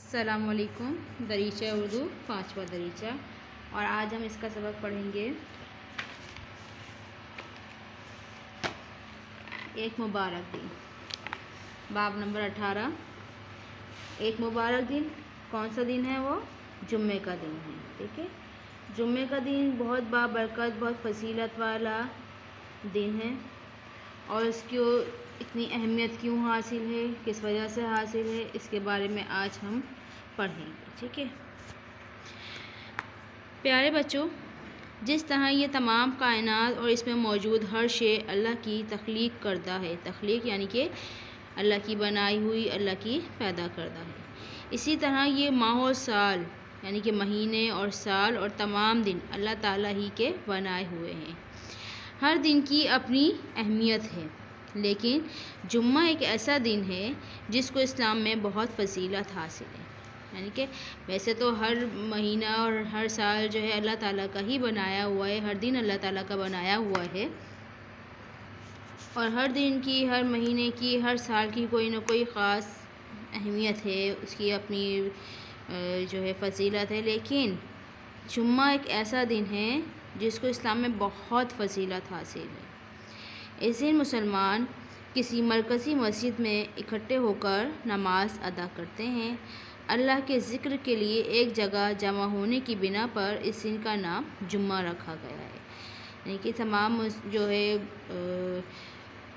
السلام علیکم۔ دریچہ اردو 5واں دریچہ، اور آج ہم اس کا سبق پڑھیں گے ایک مبارک دن، باب نمبر 18۔ ایک مبارک دن کون سا دن ہے؟ وہ جمعے کا دن ہے۔ ٹھیک ہے، جمعے کا دن بہت بابرکت، بہت فضیلت والا دن ہے، اور اس کی اتنی اہمیت کیوں حاصل ہے، کس وجہ سے حاصل ہے، اس کے بارے میں آج ہم پڑھیں گے۔ ٹھیک ہے پیارے بچوں، جس طرح یہ تمام کائنات اور اس میں موجود ہر شے اللہ کی تخلیق کردہ ہے، تخلیق یعنی کہ اللہ کی بنائی ہوئی، اللہ کی پیدا کردہ ہے، اسی طرح یہ ماہ و سال یعنی کہ مہینے اور سال اور تمام دن اللہ تعالیٰ ہی کے بنائے ہوئے ہیں۔ ہر دن کی اپنی اہمیت ہے، لیکن جمعہ ایک ایسا دن ہے جس کو اسلام میں بہت فضیلت حاصل ہے۔ یعنی کہ ویسے تو ہر مہینہ اور ہر سال جو ہے اللہ تعالیٰ کا ہی بنایا ہوا ہے، ہر دن اللہ تعالیٰ کا بنایا ہوا ہے، اور ہر دن کی، ہر مہینے کی، ہر سال کی کوئی نہ کوئی خاص اہمیت ہے، اس کی اپنی جو ہے فضیلت ہے، لیکن جمعہ ایک ایسا دن ہے جس کو اسلام میں بہت فضیلت حاصل ہے۔ اس دن مسلمان کسی مرکزی مسجد میں اکٹھے ہو کر نماز ادا کرتے ہیں۔ اللہ کے ذکر کے لیے ایک جگہ جمع ہونے کی بنا پر اس دن کا نام جمعہ رکھا گیا ہے۔ یعنی کہ تمام جو ہے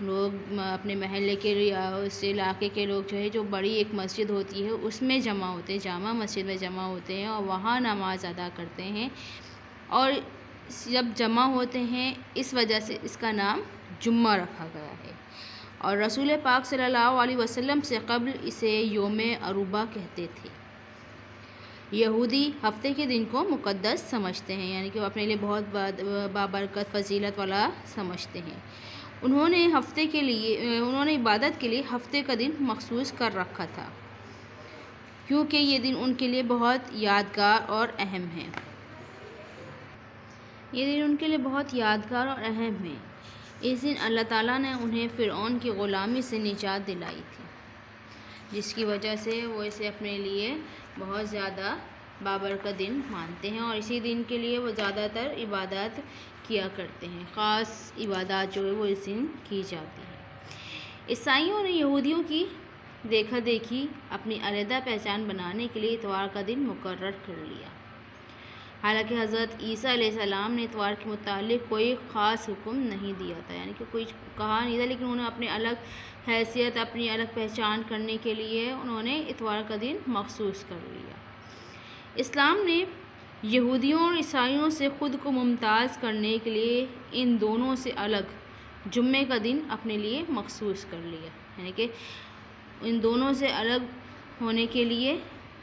لوگ اپنے محلے کے یا اس علاقے کے لوگ جو ہے، جو بڑی ایک مسجد ہوتی ہے اس میں جمع ہوتے ہیں، جامع مسجد میں جمع ہوتے ہیں اور وہاں نماز ادا کرتے ہیں، اور جب جمع ہوتے ہیں اس وجہ سے اس کا نام جمعہ رکھا گیا ہے، اور رسول پاک صلی اللہ علیہ وسلم سے قبل اسے یوم عروبہ کہتے تھے۔ یہودی ہفتے کے دن کو مقدس سمجھتے ہیں، یعنی کہ وہ اپنے لیے بہت بابرکت فضیلت والا سمجھتے ہیں۔ انہوں نے عبادت کے لیے ہفتے کا دن مخصوص کر رکھا تھا، کیونکہ یہ دن ان کے لیے بہت یادگار اور اہم ہے۔ اس دن اللہ تعالیٰ نے انہیں فرعون کی غلامی سے نجات دلائی تھی، جس کی وجہ سے وہ اسے اپنے لیے بہت زیادہ بابرکت دن مانتے ہیں، اور اسی دن کے لیے وہ زیادہ تر عبادات کیا کرتے ہیں، خاص عبادات جو ہے وہ اس دن کی جاتی ہے۔ عیسائیوں نے یہودیوں کی دیکھا دیکھی اپنی علیحدہ پہچان بنانے کے لیے اتوار کا دن مقرر کر لیا، حالانکہ حضرت عیسیٰ علیہ السلام نے اتوار کے متعلق کوئی خاص حکم نہیں دیا تھا، یعنی کہ کوئی کہا نہیں تھا، لیکن انہوں نے اپنے الگ حیثیت، اپنی الگ پہچان کرنے کے لیے انہوں نے اتوار کا دن مخصوص کر لیا۔ اسلام نے یہودیوں اور عیسائیوں سے خود کو ممتاز کرنے کے لیے ان دونوں سے الگ جمعے کا دن اپنے لیے مخصوص کر لیا، یعنی کہ ان دونوں سے الگ ہونے کے لیے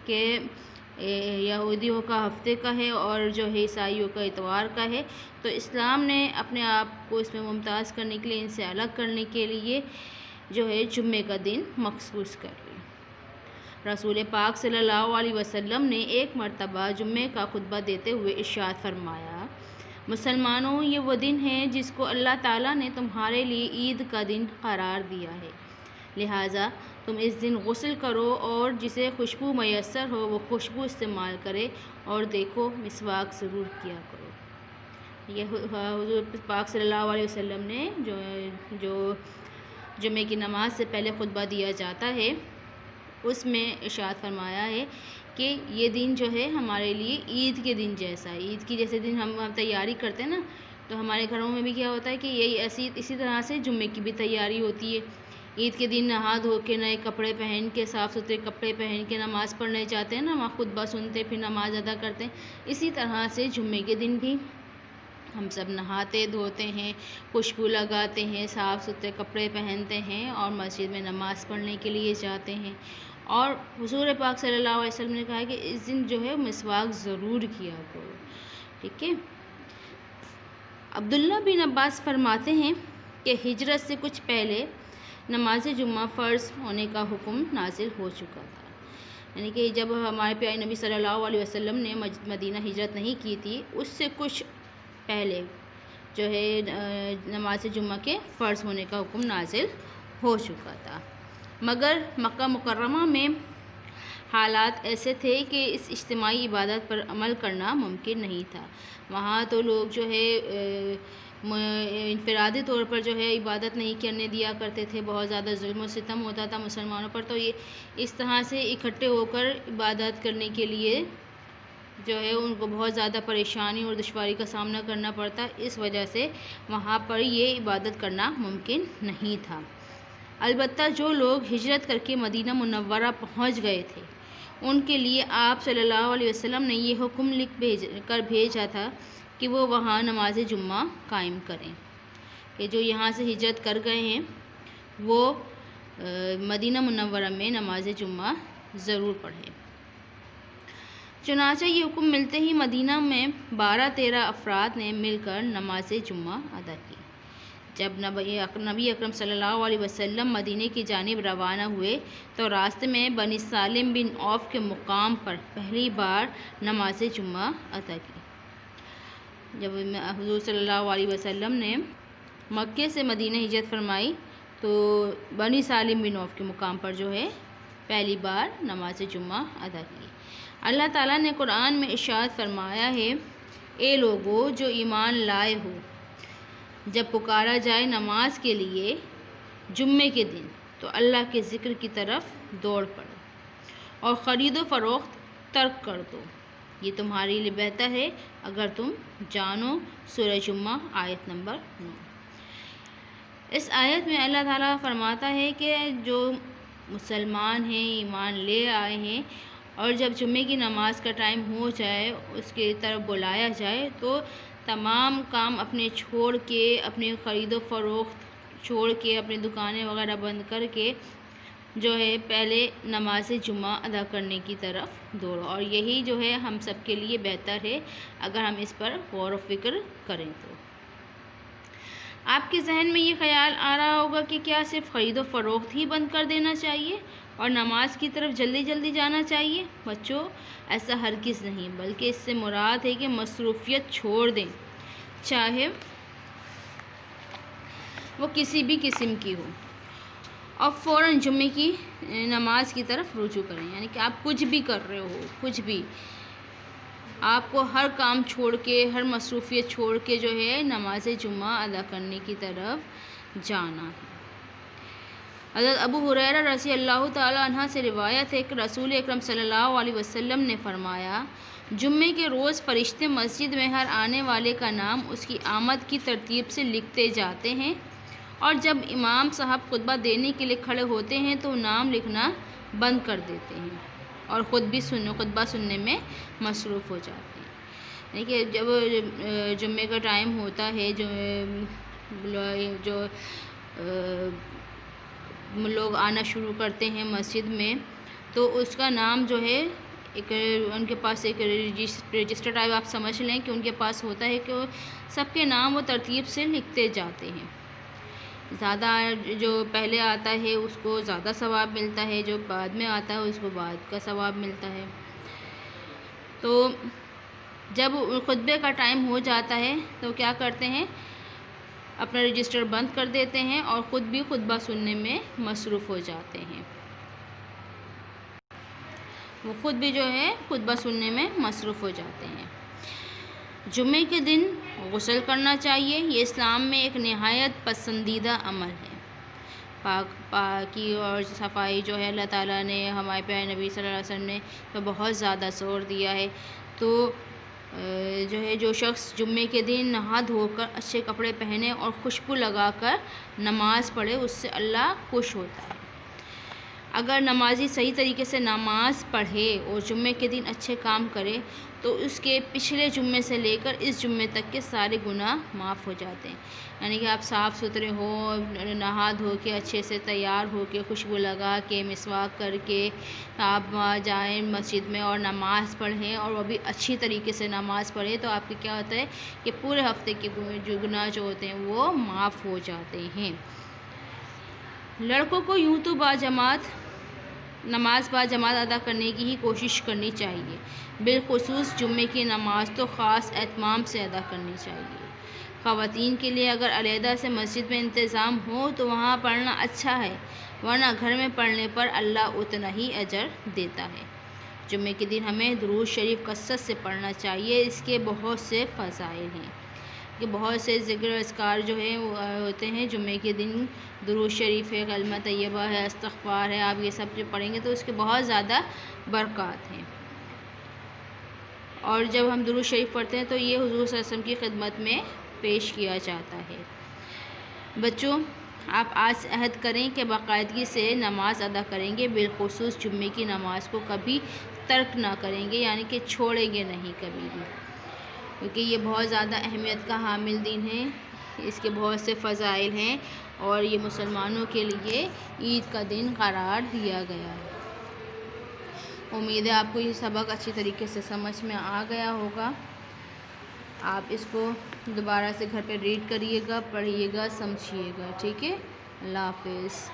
کہ یہودیوں کا ہفتے کا ہے اور جو ہے عیسائیوں کا اتوار کا ہے، تو اسلام نے اپنے آپ کو اس میں ممتاز کرنے کے لیے، ان سے الگ کرنے کے لیے جو ہے جمعے کا دن مخصوص کر لیا۔ رسول پاک صلی اللہ علیہ وسلم نے ایک مرتبہ جمعے کا خطبہ دیتے ہوئے ارشاد فرمایا: مسلمانوں، یہ وہ دن ہے جس کو اللہ تعالیٰ نے تمہارے لیے عید کا دن قرار دیا ہے، لہٰذا تم اس دن غسل کرو اور جسے خوشبو میسر ہو وہ خوشبو استعمال کرے، اور دیکھو مسواک ضرور کیا کرو۔ یہ حضور پاک صلی اللہ علیہ وسلم نے جو جمعے کی نماز سے پہلے خطبہ دیا جاتا ہے اس میں ارشاد فرمایا ہے کہ یہ دن جو ہے ہمارے لیے عید کے دن جیسا ہے، عید کی جیسے دن ہم تیاری کرتے ہیں نا، تو ہمارے گھروں میں بھی کیا ہوتا ہے کہ یہی اسی طرح سے جمعے کی بھی تیاری ہوتی ہے۔ عید کے دن نہا دھو کے نئے کپڑے پہن کے، صاف ستھرے کپڑے پہن کے نماز پڑھنے جاتے ہیں نا، وہاں خطبہ سنتے پھر نماز ادا کرتے ہیں، اسی طرح سے جمعے کے دن بھی ہم سب نہاتے دھوتے ہیں، خوشبو لگاتے ہیں، صاف ستھرے کپڑے پہنتے ہیں اور مسجد میں نماز پڑھنے کے لیے جاتے ہیں، اور حضور پاک صلی اللہ علیہ وسلم نے کہا کہ اس دن جو ہے مسواک ضرور کیا کرو۔ ٹھیک ہے، عبداللہ بن عباس فرماتے ہیں کہ ہجرت سے کچھ پہلے نماز جمعہ فرض ہونے کا حکم نازل ہو چکا تھا، یعنی کہ جب ہمارے پیارے نبی صلی اللہ علیہ وسلم نے مدینہ ہجرت نہیں کی تھی، اس سے کچھ پہلے جو ہے نماز جمعہ کے فرض ہونے کا حکم نازل ہو چکا تھا، مگر مکہ مکرمہ میں حالات ایسے تھے کہ اس اجتماعی عبادت پر عمل کرنا ممکن نہیں تھا۔ وہاں تو لوگ جو ہے انفرادی طور پر جو ہے عبادت نہیں کرنے دیا کرتے تھے، بہت زیادہ ظلم و ستم ہوتا تھا مسلمانوں پر، تو یہ اس طرح سے اکٹھے ہو کر عبادت کرنے کے لیے جو ہے ان کو بہت زیادہ پریشانی اور دشواری کا سامنا کرنا پڑتا، اس وجہ سے وہاں پر یہ عبادت کرنا ممکن نہیں تھا۔ البتہ جو لوگ ہجرت کر کے مدینہ منورہ پہنچ گئے تھے ان کے لیے آپ صلی اللہ علیہ وسلم نے یہ حکم لکھ کر بھیجا تھا کہ وہ وہاں نماز جمعہ قائم کریں، کہ جو یہاں سے ہجرت کر گئے ہیں وہ مدینہ منورہ میں نماز جمعہ ضرور پڑھیں۔ چنانچہ یہ حکم ملتے ہی مدینہ میں 12-13 افراد نے مل کر نماز جمعہ ادا کی۔ جب نبی اکرم صلی اللہ علیہ وسلم مدینے کی جانب روانہ ہوئے تو راستے میں بنی سالم بن عوف کے مقام پر پہلی بار نماز جمعہ ادا کی۔ جب حضور صلی اللہ علیہ وسلم نے مکے سے مدینہ ہجرت فرمائی تو بنی سالم بن عوف کے مقام پر جو ہے پہلی بار نماز جمعہ ادا کی۔ اللہ تعالیٰ نے قرآن میں ارشاد فرمایا ہے، اے لوگو جو ایمان لائے ہو، جب پکارا جائے نماز کے لیے جمعے کے دن تو اللہ کے ذکر کی طرف دوڑ پڑو اور خرید و فروخت ترک کر دو، یہ تمہارے لیے بہتر ہے اگر تم جانو۔ سورہ جمعہ آیت نمبر 9۔ اس آیت میں اللہ تعالیٰ فرماتا ہے کہ جو مسلمان ہیں، ایمان لے آئے ہیں، اور جب جمعے کی نماز کا ٹائم ہو جائے، اس کی طرف بلایا جائے تو تمام کام اپنے چھوڑ کے، اپنی خرید و فروخت چھوڑ کے، اپنی دکانیں وغیرہ بند کر کے جو ہے پہلے نماز جمعہ ادا کرنے کی طرف دوڑو، اور یہی جو ہے ہم سب کے لیے بہتر ہے اگر ہم اس پر غور و فکر کریں تو۔ آپ کے ذہن میں یہ خیال آ رہا ہوگا کہ کیا صرف خرید و فروخت ہی بند کر دینا چاہیے اور نماز کی طرف جلدی جلدی جانا چاہیے؟ بچوں، ایسا ہرگز نہیں، بلکہ اس سے مراد ہے کہ مصروفیت چھوڑ دیں، چاہے وہ کسی بھی قسم کی ہو، اور فوراً جمعے کی نماز کی طرف رجوع کریں۔ یعنی کہ آپ کچھ بھی کر رہے ہو، کچھ بھی، آپ کو ہر کام چھوڑ کے، ہر مصروفیت چھوڑ کے جو ہے نماز جمعہ ادا کرنے کی طرف جانا ہے۔ حضرت ابو ہریرہ رضی اللہ تعالیٰ عنہ سے روایت ہے کہ رسول اکرم صلی اللہ علیہ وسلم نے فرمایا، جمعے کے روز فرشتے مسجد میں ہر آنے والے کا نام اس کی آمد کی ترتیب سے لکھتے جاتے ہیں، اور جب امام صاحب خطبہ دینے کے لیے کھڑے ہوتے ہیں تو نام لکھنا بند کر دیتے ہیں اور خطبہ سننے میں مصروف ہو جاتے ہیں۔ یعنی کہ جب جمعے کا ٹائم ہوتا ہے، جو لوگ آنا شروع کرتے ہیں مسجد میں، تو اس کا نام جو ہے ایک ان کے پاس ایک رجسٹر ٹائپ آپ سمجھ لیں کہ ان کے پاس ہوتا ہے کہ سب کے نام وہ ترتیب سے لکھتے جاتے ہیں۔ زیادہ جو پہلے آتا ہے اس کو زیادہ ثواب ملتا ہے، جو بعد میں آتا ہے اس کو بعد کا ثواب ملتا ہے۔ تو جب خطبے کا ٹائم ہو جاتا ہے تو کیا کرتے ہیں، اپنا رجسٹر بند کر دیتے ہیں اور خود بھی خطبہ سننے میں مصروف ہو جاتے ہیں۔ وہ خود بھی جو ہے خطبہ سننے میں مصروف ہو جاتے ہیں۔ جمعے کے دن غسل کرنا چاہیے، یہ اسلام میں ایک نہایت پسندیدہ عمل ہے۔ پاکی اور صفائی جو ہے اللہ تعالیٰ نے ہمارے پیارے نبی صلی اللہ علیہ وسلم نے تو بہت زیادہ زور دیا ہے۔ تو جو شخص جمعے کے دن نہا دھو کر اچھے کپڑے پہنے اور خوشبو لگا کر نماز پڑھے، اس سے اللہ خوش ہوتا ہے۔ اگر نمازی صحیح طریقے سے نماز پڑھے اور جمعے کے دن اچھے کام کرے تو اس کے پچھلے جمعے سے لے کر اس جمعے تک کے سارے گناہ معاف ہو جاتے ہیں۔ یعنی کہ آپ صاف ستھرے ہوں، نہا دھو کے اچھے سے تیار ہو کے، خوشبو لگا کے، مسواک کر کے آپ وہاں جائیں مسجد میں اور نماز پڑھیں، اور وہ بھی اچھی طریقے سے نماز پڑھیں، تو آپ کے کیا ہوتا ہے کہ پورے ہفتے کے جو گناہ جو ہوتے ہیں وہ معاف ہو جاتے ہیں۔ لڑکوں کو یوں تو نماز باجماعت ادا کرنے کی ہی کوشش کرنی چاہیے، بالخصوص جمعے کی نماز تو خاص اہتمام سے ادا کرنی چاہیے۔ خواتین کے لیے اگر علیحدہ سے مسجد میں انتظام ہو تو وہاں پڑھنا اچھا ہے، ورنہ گھر میں پڑھنے پر اللہ اتنا ہی اجر دیتا ہے۔ جمعے کے دن ہمیں درود شریف کثرت سے پڑھنا چاہیے، اس کے بہت سے فضائل ہیں کہ بہت سے ذکر اذکار جو ہیں وہ ہوتے ہیں جمعے کے دن، درود شریف ہے، کلمہ طیبہ ہے، استغفار ہے، آپ یہ سب جو پڑھیں گے تو اس کے بہت زیادہ برکات ہیں۔ اور جب ہم درود شریف پڑھتے ہیں تو یہ حضور صلی اللہ علیہ وسلم کی خدمت میں پیش کیا جاتا ہے۔ بچوں، آپ آج سے عہد کریں کہ باقاعدگی سے نماز ادا کریں گے، بالخصوص جمعے کی نماز کو کبھی ترک نہ کریں گے، یعنی کہ چھوڑیں گے نہیں کبھی بھی، کیونکہ یہ بہت زیادہ اہمیت کا حامل دن ہے، اس کے بہت سے فضائل ہیں اور یہ مسلمانوں کے لیے عید کا دن قرار دیا گیا ہے۔ امید ہے آپ کو یہ سبق اچھی طریقے سے سمجھ میں آ گیا ہوگا۔ آپ اس کو دوبارہ سے گھر پہ ریڈ کریے گا، پڑھیے گا، سمجھیے گا، ٹھیک ہے؟ اللہ حافظ۔